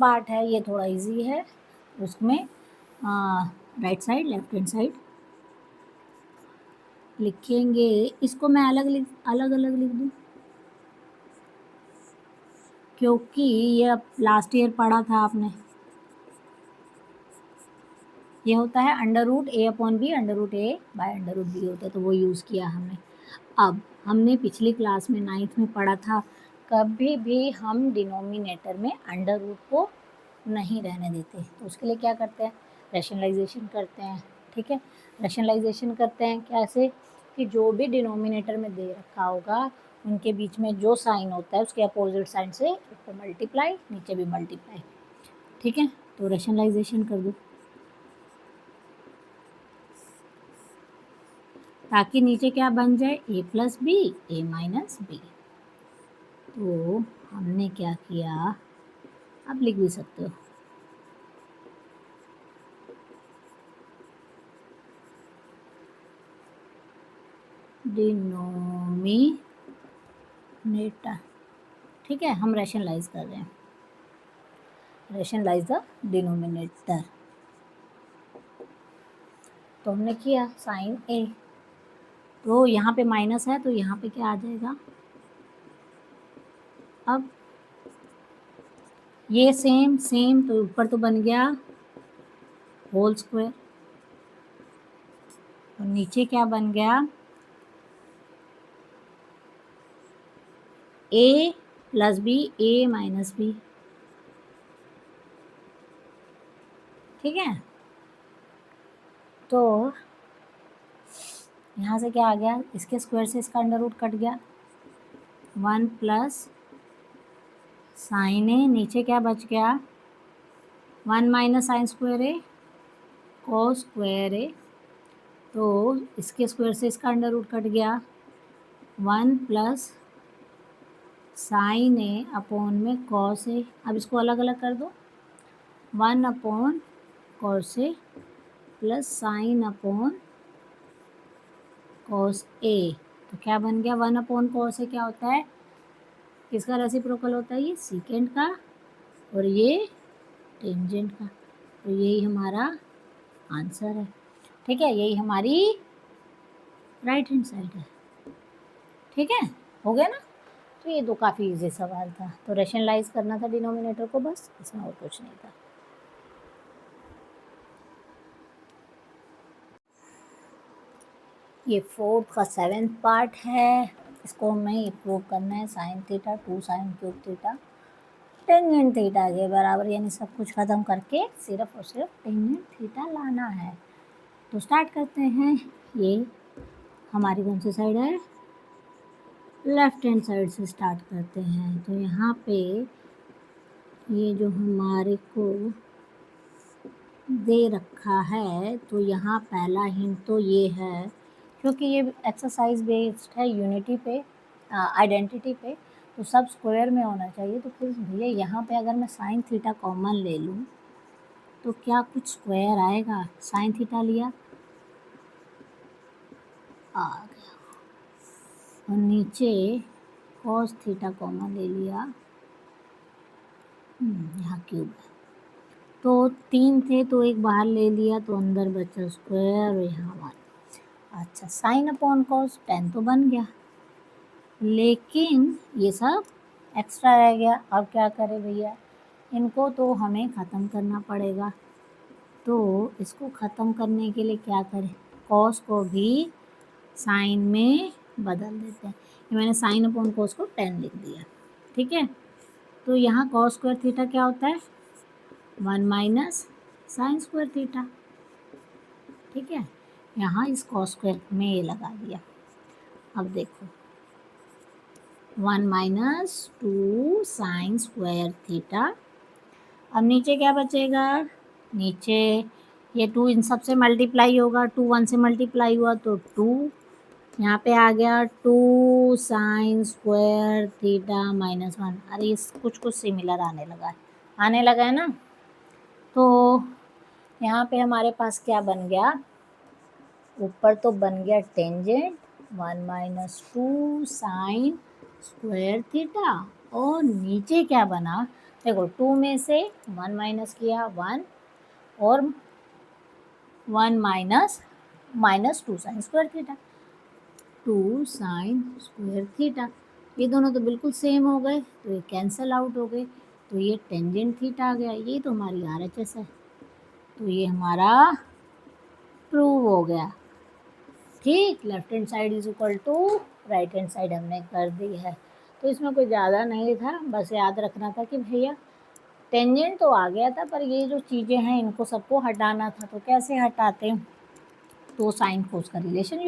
Part है ये थोड़ा इजी है, उसमें right side left hand side लिखेंगे। इसको मैं अलग अलग लिख दूँ, क्योंकि ये अब लास्ट ईयर पढ़ा था आपने। ये होता है √a/b, √a/√b होता है, तो वो यूज़ किया हमने। अब हमने पिछली क्लास में 9th में पढ़ा था, कभी भी हम डिनोमिनेटर में अंडर रूट को नहीं रहने देते, तो उसके लिए क्या करते हैं, रैशनलाइजेशन करते हैं। ठीक है, रैशनलाइजेशन करते हैं कैसे, कि जो भी डिनोमिनेटर में दे रखा होगा उनके बीच में जो साइन होता है उसके अपोजिट साइन से ऊपर मल्टीप्लाई, नीचे भी मल्टीप्लाई। ठीक है, तो रैशनलाइजेशन कर दो ताकि नीचे क्या बन जाए, a+b, a-b। तो हमने क्या किया, अब लिख भी सकते हो, डिनोमिनेटर। ठीक है, हम रैशनलाइज कर रहे हैं, रैशनलाइज द डिनोमिनेटर। तो हमने किया साइन a, तो यहाँ पे माइनस है तो यहाँ पे क्या आ जाएगा, अब ये सेम सेम, तो ऊपर तो बन गया होल स्क्वायर, और नीचे क्या बन गया, a+b, a-b। ठीक है, तो यहाँ से क्या आ गया, इसके स्क्वायर से इसका अंडर रूट कट गया, 1 प्लस साइन ए, नीचे क्या बच गया, 1 माइनस साइन स्क्वायर ए कोस स्क्वायर ए, तो इसके स्क्वायर से इसका अंडर रूट कट गया, 1 प्लस साइन ए अपॉन में कॉस ए। अब इसको अलग अलग कर दो, 1 upon cos A plus sine upon cos a, तो क्या बन गया, 1 अपॉन कॉस ए क्या होता है, किसका रेसिप्रोकल होता है, ये सीकेंड का और ये टेंजेंट का, तो यही हमारा आंसर है। ठीक है, यही हमारी राइट हैंड साइड है। ठीक है, हो गया ना। तो ये दो काफ़ी इजी सवाल था, तो रैशनलाइज करना था डिनोमिनेटर को, बस, इसमें और कुछ नहीं था। ये 4th का 7th पार्ट है, इसको हमें प्रूव करना है, sine theta 2 sine cube theta tangent theta के बराबर, यानी सब कुछ ख़त्म करके सिर्फ और सिर्फ टेंजेंट थीटा लाना है। तो स्टार्ट करते हैं। ये हमारी कौन सी साइड है, लेफ्ट हैंड साइड से स्टार्ट करते हैं। तो यहाँ पे ये जो हमारे को दे रखा है, तो यहाँ पहला हिंट तो ये है, क्योंकि ये एक्सरसाइज बेस्ड है यूनिटी पे, आइडेंटिटी पे, तो सब स्क्वायर में होना चाहिए। तो फिर भैया यहाँ पे अगर मैं साइन थीटा कॉमन ले लूँ तो क्या कुछ स्क्वायर आएगा, साइन थीटा लिया आ गया, और नीचे कॉस थीटा कॉमन ले लिया, यहाँ क्यूब है, तो 3 थे तो एक बाहर ले लिया, तो अंदर बचा स्क्वायर और यहाँ 1। अच्छा, साइन अपॉन कॉस 10 तो बन गया, लेकिन ये सब एक्स्ट्रा रह गया। अब क्या करें भैया, इनको तो हमें ख़त्म करना पड़ेगा। तो इसको ख़त्म करने के लिए क्या करें, कॉस को भी साइन में बदल देते हैं। ये मैंने साइन अपॉन कॉस को 10 लिख दिया। ठीक है, तो यहाँ कॉस स्क्वायर थीटा क्या होता है, 1 माइनस साइन स्क्वायर थीटा। ठीक है, यहाँ इस कॉस स्क्वायर में ये लगा दिया। अब देखो 1 माइनस 2 साइन स्क्वायर थीटा। अब नीचे क्या बचेगा, नीचे ये 2 इन सब से मल्टीप्लाई होगा, 2 1 से मल्टीप्लाई हुआ तो 2, यहाँ पे आ गया 2 साइन स्क्वायर थीटा माइनस 1। अरे ये कुछ सिमिलर आने लगा है ना। तो यहाँ पे हमारे पास क्या बन गया, ऊपर तो बन गया tangent 1 minus 2 sine square theta, और नीचे क्या बना, देखो 2 में से 1 माइनस किया 1 और 1 minus 2 sine square theta, 2 sine square theta. ये दोनों तो बिल्कुल सेम हो गए तो ये कैंसल आउट हो गए, तो ये टेंजेंट थीटा आ गया। ये तो हमारी RHS है, तो ये हमारा प्रूव हो गया। ठीक, left hand side is equal to right hand side हमने कर दी है। तो इसमें कोई ज़्यादा नहीं था, बस याद रखना था कि भैया टेंजेंट तो आ गया था, पर ये जो चीज़ें हैं इनको सबको हटाना था। तो कैसे हटाते हैं, तो साइन कोस का रिलेशन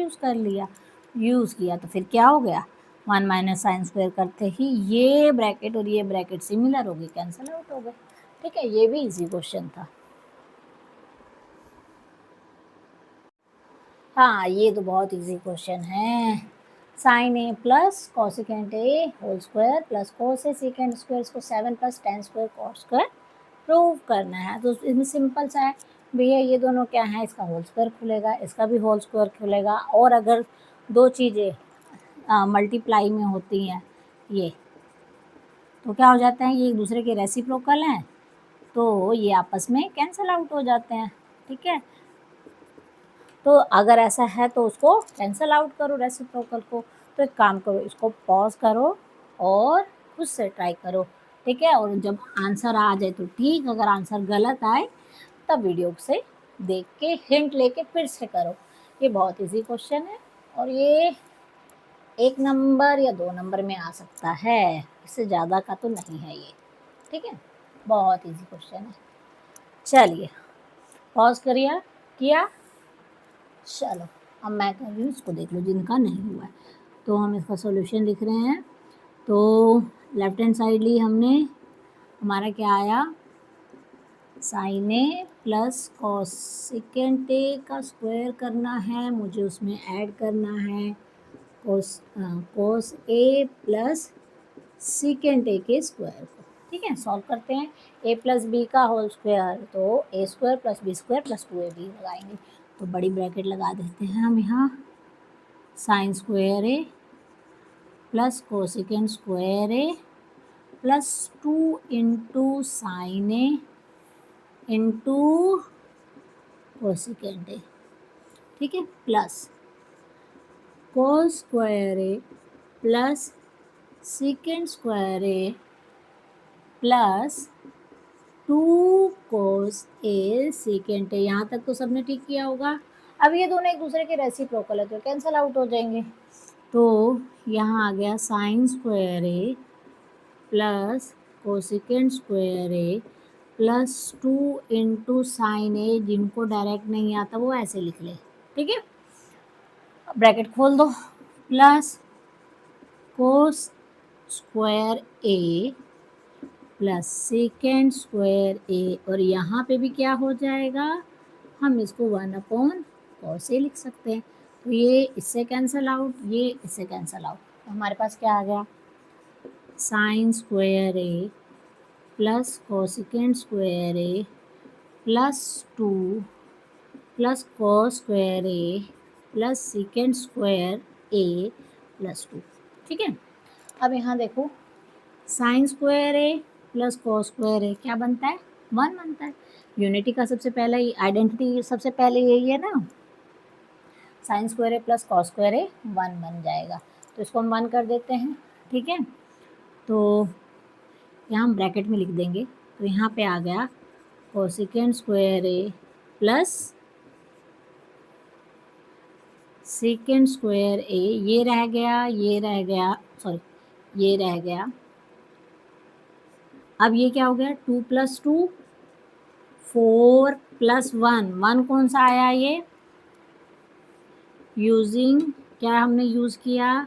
यूज़ किया तो फिर क्या हो गया, 1 माइनस साइन स्क्वायर करते ही ये ब्रैकेट और ये ब्रैकेट सिमिलर हो गए, कैंसल आउट हो गए। ठीक है, ये भी इजी क्वेश्चन था। हाँ, ये तो बहुत इजी क्वेश्चन है। Sign A plus cosecant A whole square plus cos A secant square, इसको 7 plus ten square cos square prove करना है। तो इसमें सिंपल सा है भैया, ये दोनों क्या है, इसका होल स्क्वायर खुलेगा, इसका भी होल स्क्वायर खुलेगा। और अगर दो चीज़ें मल्टीप्लाई में होती हैं ये, तो क्या हो जाता है, ये एक दूसरे के रेसिप्रोकल हैं, तो ये आपस में कैंसल आउट हो जाते हैं। ठीक है, तो अगर ऐसा है तो उसको कैंसल आउट करो रेसिप्रोकल को। तो एक काम करो, इसको पॉज करो और खुद से ट्राई करो। ठीक है, और जब आंसर आ जाए तो ठीक, अगर आंसर गलत आए तब वीडियो से देख के हिंट लेके फिर से करो। ये बहुत इजी क्वेश्चन है और ये 1 नंबर या 2 नंबर में आ सकता है, इससे ज़्यादा का तो नहीं है ये। ठीक है, बहुत इजी क्वेश्चन है। चलिए पॉज करिए, किया, चलो अब मैं कर रही हूँ, इसको देख लो जिनका नहीं हुआ है। तो हम इसका सॉल्यूशन लिख रहे हैं। तो लेफ्ट हैंड साइड ली हमने, हमारा क्या आया, sign A plus cosecant A का स्क्वायर करना है, मुझे उसमें ऐड करना है कोस ए प्लस सीकेंट ए के स्क्वायर को। ठीक है, सॉल्व करते हैं। ए प्लस बी का होल स्क्वायर, तो a square plus b square plus 2ab लगाएंगे। तो बड़ी ब्रैकेट लगा देते हैं हम यहाँ, sign square A plus cosecant square A plus 2 into sine a into cosecant A. ठीक है, plus cos square A plus secant square A plus 2 cos A secant A. यहाँ तक तो सबने ठीक किया होगा। अब ये दोनों एक दूसरे के रेसिप्रोकल है तो कैंसल आउट हो जाएंगे। तो यहाँ आ गया sign square A plus cosecant square A plus 2 into sine ए, जिनको डायरेक्ट नहीं आता वो ऐसे लिख ले। ठीक है, ब्रैकेट खोल दो, plus cos square A plus second square ए, और यहाँ पे भी क्या हो जाएगा, हम इसको 1/cos ए लिख सकते हैं। तो ये इससे कैंसल आउट, ये इससे कैंसल आउट, तो हमारे पास क्या आ गया, sign square A plus cosecant square A plus 2 plus cos square A plus secant square A plus 2। ठीक है, अब यहाँ देखो, sign square A plus cos square ए क्या बनता है, 1 बनता है। यूनिटी का सबसे पहला आइडेंटिटी सबसे पहले यही है ना, sign square A plus cos square ए 1 बन जाएगा। तो इसको हम 1 कर देते हैं। ठीक है, तो यहाँ हम ब्रैकेट में लिख देंगे। तो यहाँ पे आ गया cosecant square A plus second square ए, ये रह गया, ये रह गया, सॉरी ये रह गया। अब ये क्या हो गया, 2 + 2 4 + 1, 1 कौन सा आया, ये यूजिंग क्या हमने यूज़ किया,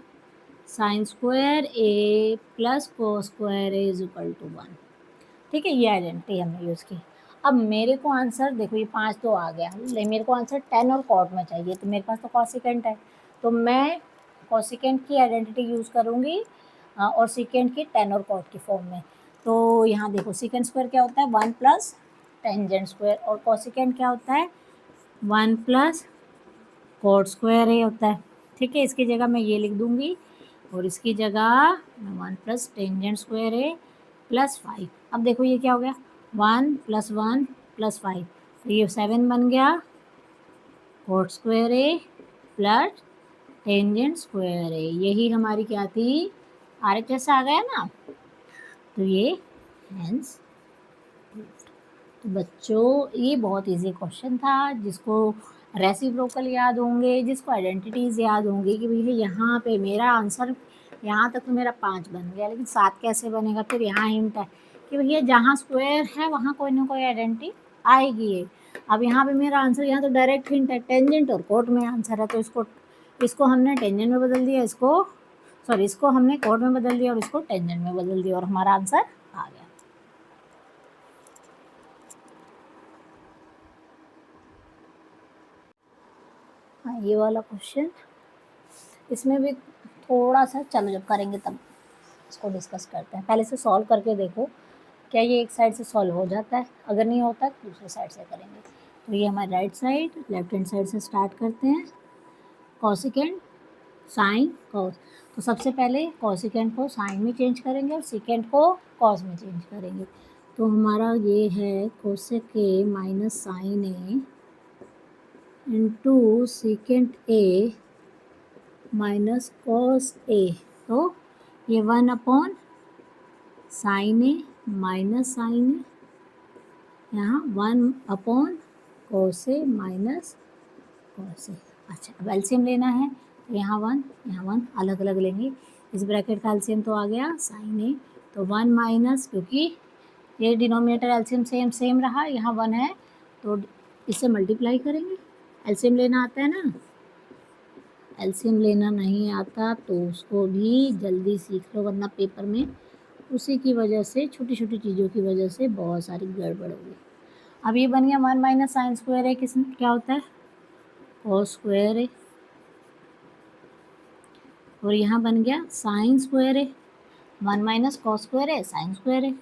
sine square A plus cos square A is equal to 1। ठीक है, ये आइडेंटिटी हमने यूज़ की। अब मेरे को आंसर देखो, ये 5 तो आ गया, लेकिन मेरे को आंसर tan और cot में चाहिए। तो मेरे पास तो कॉसिकेंट है, तो मैं कॉसिकेंट की आइडेंटिटी यूज़ करूँगी और सीकेंट की tan और cot की फॉर्म में। तो यहाँ देखो, सीकेंट स्क्वायर क्या होता है, 1 प्लस टेंजेंट स्क्वायर, और कॉसिकेंट क्या होता है, 1 प्लस कॉट स्क्वायर ए होता है। ठीक है, इसकी जगह मैं ये लिख दूँगी और इसकी जगह 1 plus tangent square A plus 5। अब देखो ये क्या हो गया, 1 + 1 + 5, तो ये 7 बन गया coat square A plus tangent square ए। यही हमारी क्या थी, RHS आ गया ना, तो ये हेंस। तो बच्चों ये बहुत इजी क्वेश्चन था, जिसको रेसिप्रोकल याद होंगे, जिसको आइडेंटिटीज़ याद होंगी कि भैया यहाँ पे मेरा आंसर, यहाँ तक तो मेरा 5 बन गया, लेकिन 7 कैसे बनेगा। फिर यहाँ हिंट है कि भैया जहाँ स्क्वायर है वहाँ कोई ना कोई आइडेंटिटी आएगी है। अब यहाँ पे मेरा आंसर, यहाँ तो डायरेक्ट हिंट है, टेंजेंट और कोट में आंसर है, तो इसको हमने टेंजेंट में बदल दिया, इसको हमने कोट में बदल दिया और इसको टेंजेंट में बदल दिया और हमारा आंसर आ गया। हाँ, ये वाला क्वेश्चन, इसमें भी थोड़ा सा, चलो जब करेंगे तब इसको डिस्कस करते हैं। पहले से सॉल्व करके देखो क्या ये एक साइड से सॉल्व हो जाता है, अगर नहीं होता तो दूसरे साइड से करेंगे। तो ये हमारी right side, left hand side से स्टार्ट करते हैं। Cosecant, sine, cos. तो सबसे पहले कॉसिकेंट को साइन में चेंज करेंगे और सिकेंट को कॉस में चेंज करेंगे। तो हमारा ये है cosec a minus sine a into secant a minus cos a. तो ये 1 sine a minus sine a, यहाँ 1 cos a minus cos a. अच्छा, अब एलसीएम लेना है, तो यहाँ 1 अलग अलग लेंगे। इस ब्रैकेट का एलसीएम तो आ गया साइन ए, तो 1 माइनस, क्योंकि ये डिनोमिनेटर एलसीएम सेम रहा, यहाँ 1 है तो इससे मल्टीप्लाई करेंगे। एलसीएम लेना आता है ना, एलसीएम लेना नहीं आता तो उसको भी जल्दी सीख लो, वरना पेपर में उसी की वजह से, छोटी छोटी चीज़ों की वजह से बहुत सारी गड़बड़ होगी। अब ये बन गया 1 माइनस साइन स्क्वायर है, क्या होता है, कॉस स्क्वायर है, और यहाँ बन गया साइन स्क्वायर है। 1 माइनस कॉस स्क्वायर है, साइन स्क्वायर है,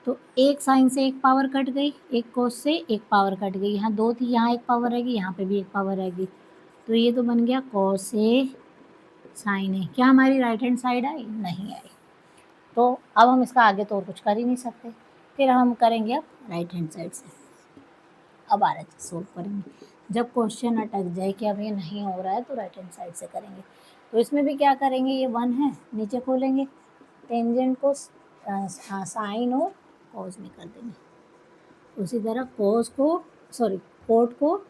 तो एक साइन से एक पावर कट गई, एक कॉस से एक पावर कट गई, यहाँ 2 थी, यहाँ एक पावर रहेगी, यहाँ पे भी एक पावर रहेगी, तो ये तो बन गया कॉस ए साइन ए। क्या हमारी राइट हैंड साइड आई, नहीं आई, तो अब हम इसका आगे तो और कुछ कर ही नहीं सकते, फिर हम करेंगे अब राइट हैंड साइड से। अब RHS सोल्व करेंगे, जब क्वेश्चन अटक जाए कि अब ये नहीं हो रहा है तो राइट हैंड साइड से करेंगे। तो इसमें भी क्या करेंगे, ये 1 है, नीचे खोलेंगे, टेंजेंट को साइन और कॉस में कर देंगे, उसी तरह कोट को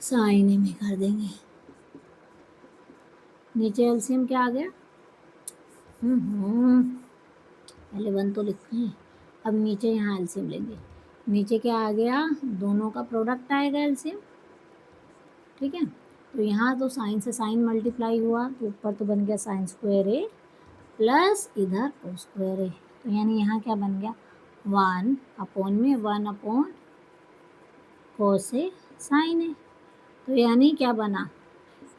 साइन ए में कर देंगे। नीचे एलसीएम क्या आ गया, पहले 1 तो लिखते हैं, अब नीचे यहाँ एलसीएम लेंगे। नीचे क्या आ गया, दोनों का प्रोडक्ट आएगा एलसीएम, ठीक है। तो यहाँ तो साइन से साइन मल्टीप्लाई हुआ, तो ऊपर तो बन गया साइन स्क्वायर ए प्लस इधर कोस स्क्वायर ए, तो यानी यहाँ क्या बन गया, 1 कोस ए साइन ए। तो यानी क्या बना,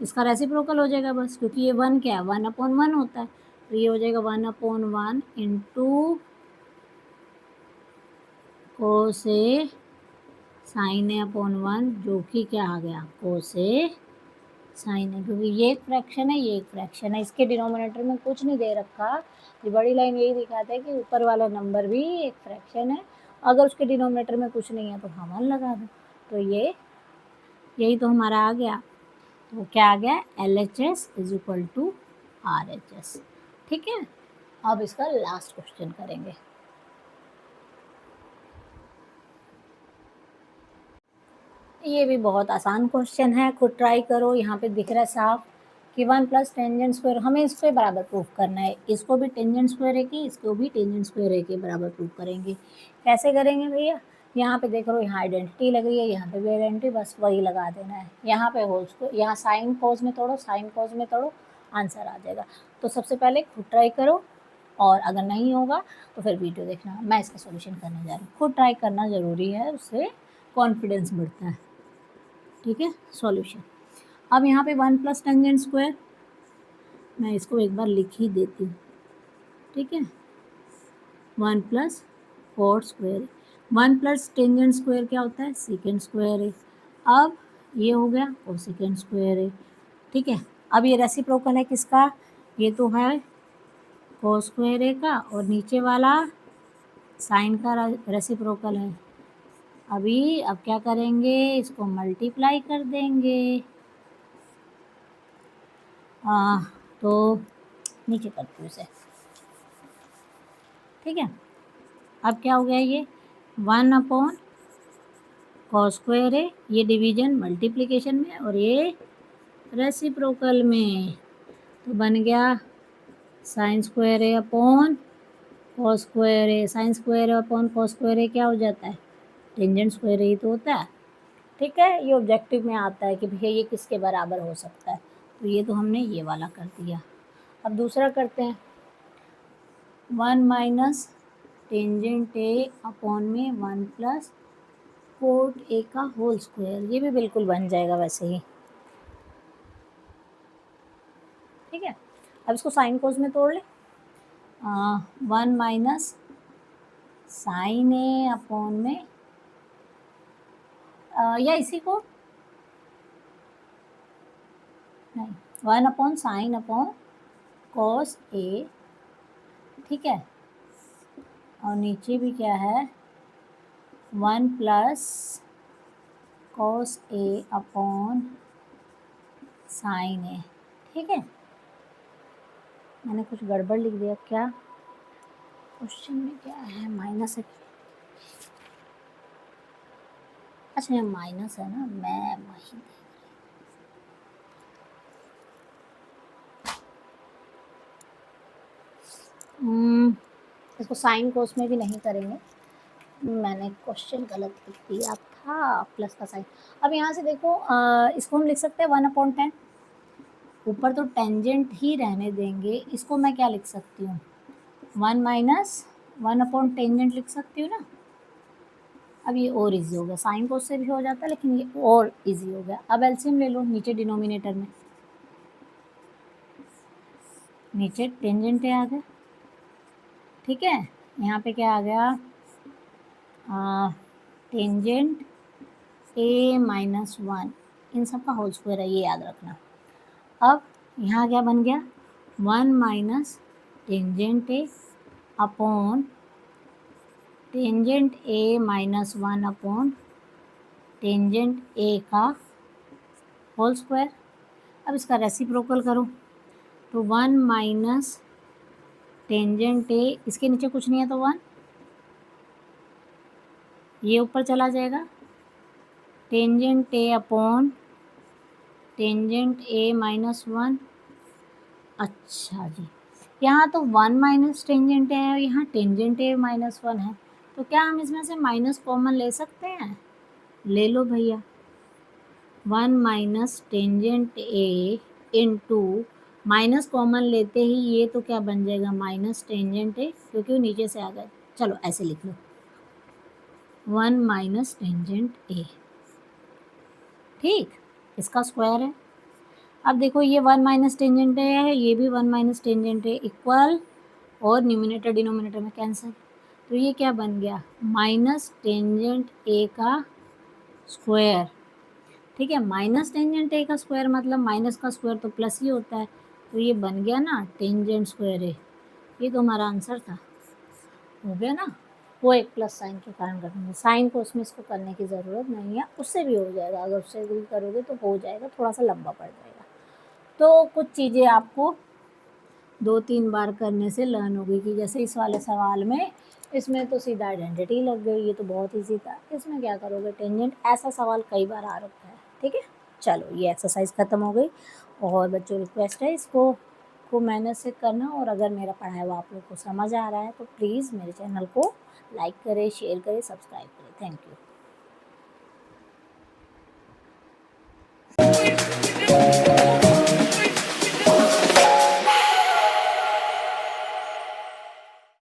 इसका रेसिप्रोकल हो जाएगा बस, क्योंकि ये 1 क्या है, 1/1 होता है, तो ये हो जाएगा 1/1 इंटू कोस ए साइन ए अपॉन 1, जो कि क्या आ गया, कोस ए साइन है, क्योंकि ये एक फ्रैक्शन है, ये एक फ्रैक्शन है, इसके डिनोमिनेटर में कुछ नहीं दे रखा। ये बड़ी लाइन यही दिखाता है कि ऊपर वाला नंबर भी एक फ्रैक्शन है, अगर उसके डिनोमिनेटर में कुछ नहीं है तो हम 1 लगा दो, तो यही तो हमारा आ गया। तो क्या आ गया, LHS is equal to RHS, ठीक है। अब इसका लास्ट क्वेश्चन करेंगे। ये भी बहुत आसान क्वेश्चन है, खुद ट्राई करो। यहाँ पे दिख रहा है साफ कि 1 प्लस टेंजेंट स्क्वायर, हमें इसको बराबर प्रूफ करना है, इसको भी टेंजेंट स्क्वायर है कि इसको भी टेंजेंट स्क्वायर है के बराबर प्रूफ करेंगे। कैसे करेंगे भैया, यहाँ पे देख लो, यहाँ आइडेंटिटी लग रही है, यहाँ पे भी आइडेंटिटी, बस वही लगा देना है। यहाँ पे होल स्क्वायर, यहाँ साइन कॉस में तोड़ो, साइन कॉस में तोड़ो, आंसर आ जाएगा। तो सबसे पहले खुद ट्राई करो, और अगर नहीं होगा तो फिर वीडियो देखना, मैं इसका सोल्यूशन करने जा रही हूँ। खुद ट्राई करना ज़रूरी है, उससे कॉन्फिडेंस बढ़ता है, ठीक है। सॉल्यूशन, अब यहाँ पे 1 प्लस टेंजेंट स्क्वायर, मैं इसको एक बार लिख ही देती हूँ, ठीक है। 1 plus coat square, 1 plus tangent square क्या होता है, सेकेंड स्क्वायर है। अब ये हो गया कोसेकेंट स्क्वायर है, ठीक है। अब ये रेसिप्रोकल है किसका, ये तो है कोस स्क्वायर ए का, और नीचे वाला साइन का रेसिप्रोकल है। अब क्या करेंगे, इसको मल्टीप्लाई कर देंगे। तो नीचे करती हूँ इसे, ठीक है। अब क्या हो गया, ये 1 कॉस स्क्वायर है, ये डिवीजन मल्टीप्लिकेशन में और ये रेसिप्रोकल में, तो बन गया साइन स्क्वायर है अपॉन कॉस स्क्वायर है। साइन स्क्वायर है अपॉन कॉस स्क्वायर है क्या हो जाता है, टेंजेंट स्क्वायर ही तो होता है, ठीक है। ये ऑब्जेक्टिव में आता है कि भैया ये किसके बराबर हो सकता है, तो ये तो हमने ये वाला कर दिया। अब दूसरा करते हैं, 1 माइनस टेंजेंट ए अपॉन में 1 प्लस कोट ए का होल स्क्वायर, ये भी बिल्कुल बन जाएगा वैसे ही, ठीक है। अब इसको साइन कोस में तोड़ ले, 1 माइनस साइन ए अपॉन में या इसी को नहीं, 1 upon sine upon cos A, ठीक है। और नीचे भी क्या है, 1 plus cos A upon sine ए, ठीक है। मैंने कुछ गड़बड़ लिख दिया क्या, क्वेश्चन में क्या है, माइनस है, अच्छा ये माइनस है ना, मैं वही इसको साइन कोस में भी नहीं करेंगे, मैंने क्वेश्चन गलत लिख दिया था, प्लस का साइन। अब यहाँ से देखो, इसको हम लिख सकते हैं 1/10, ऊपर तो टेंजेंट ही रहने देंगे, इसको मैं क्या लिख सकती हूँ, 1 माइनस 1/टेंजेंट लिख सकती हूँ ना। अब ये और इजी हो गया, साइन कोस से भी हो जाता है लेकिन ये और इजी हो गया। अब एलसीएम ले लो नीचे डिनोमिनेटर में, नीचे टेंजेंट आ गया, ठीक है। यहाँ पे क्या आ गया, टेंजेंट ए माइनस 1, इन सब का होल स्क्वायर है, ये याद रखना। अब यहाँ क्या बन गया, 1 माइनस टेंजेंट ए अपॉन टेंजेंट ए माइनस 1 अपॉन टेंजेंट ए का होल स्क्वायर। अब इसका रेसिप्रोकल करो, तो 1 माइनस टेंजेंट ए, इसके नीचे कुछ नहीं है तो 1, ये ऊपर चला जाएगा, टेंजेंट ए अपॉन टेंजेंट ए माइनस 1। अच्छा जी, यहाँ तो 1 माइनस टेंजेंट ए है, यहाँ टेंजेंट ए माइनस 1 है, तो क्या हम इसमें से माइनस कॉमन ले सकते हैं, ले लो भैया। 1 माइनस टेंजेंट ए इंटू माइनस कॉमन लेते ही ये तो क्या बन जाएगा, माइनस टेंजेंट ए, क्योंकि वो नीचे से आ गए, चलो ऐसे लिख लो, 1 माइनस टेंजेंट ए, ठीक, इसका स्क्वायर है। अब देखो ये 1 माइनस टेंजेंट ए है, ये भी 1 माइनस टेंजेंट ए, इक्वल, और न्यूमिनेटर डिनोमिनेटर में कैंसिल, तो ये क्या बन गया, माइनस टेंजेंट ए का स्क्वायर, ठीक है। माइनस टेंजेंट ए का स्क्वायर मतलब माइनस का स्क्वायर तो प्लस ही होता है, तो ये बन गया ना टेंजेंट स्क्वायर ए, ये तो हमारा आंसर था, हो गया ना। वो एक प्लस साइन के कारण करेंगे, साइन को उसमें इसको करने की ज़रूरत नहीं है, उससे भी हो जाएगा, अगर उससे भी करोगे तो हो जाएगा, थोड़ा सा लंबा पड़ जाएगा। तो कुछ चीज़ें आपको 2-3 बार करने से लर्न होगी, कि जैसे इस वाले सवाल में, इसमें तो सीधा आइडेंटिटी लग गई, ये तो बहुत ईजी था, इसमें क्या करोगे, टेंजेंट, ऐसा सवाल कई बार आ रखा है, ठीक है। चलो ये एक्सरसाइज ख़त्म हो गई, और बच्चों रिक्वेस्ट है इसको मेहनत से करना, और अगर मेरा पढ़ाया हुआ आप लोग को समझ आ रहा है तो प्लीज़ मेरे चैनल को लाइक करें, शेयर करें, सब्सक्राइब करें। Thank you.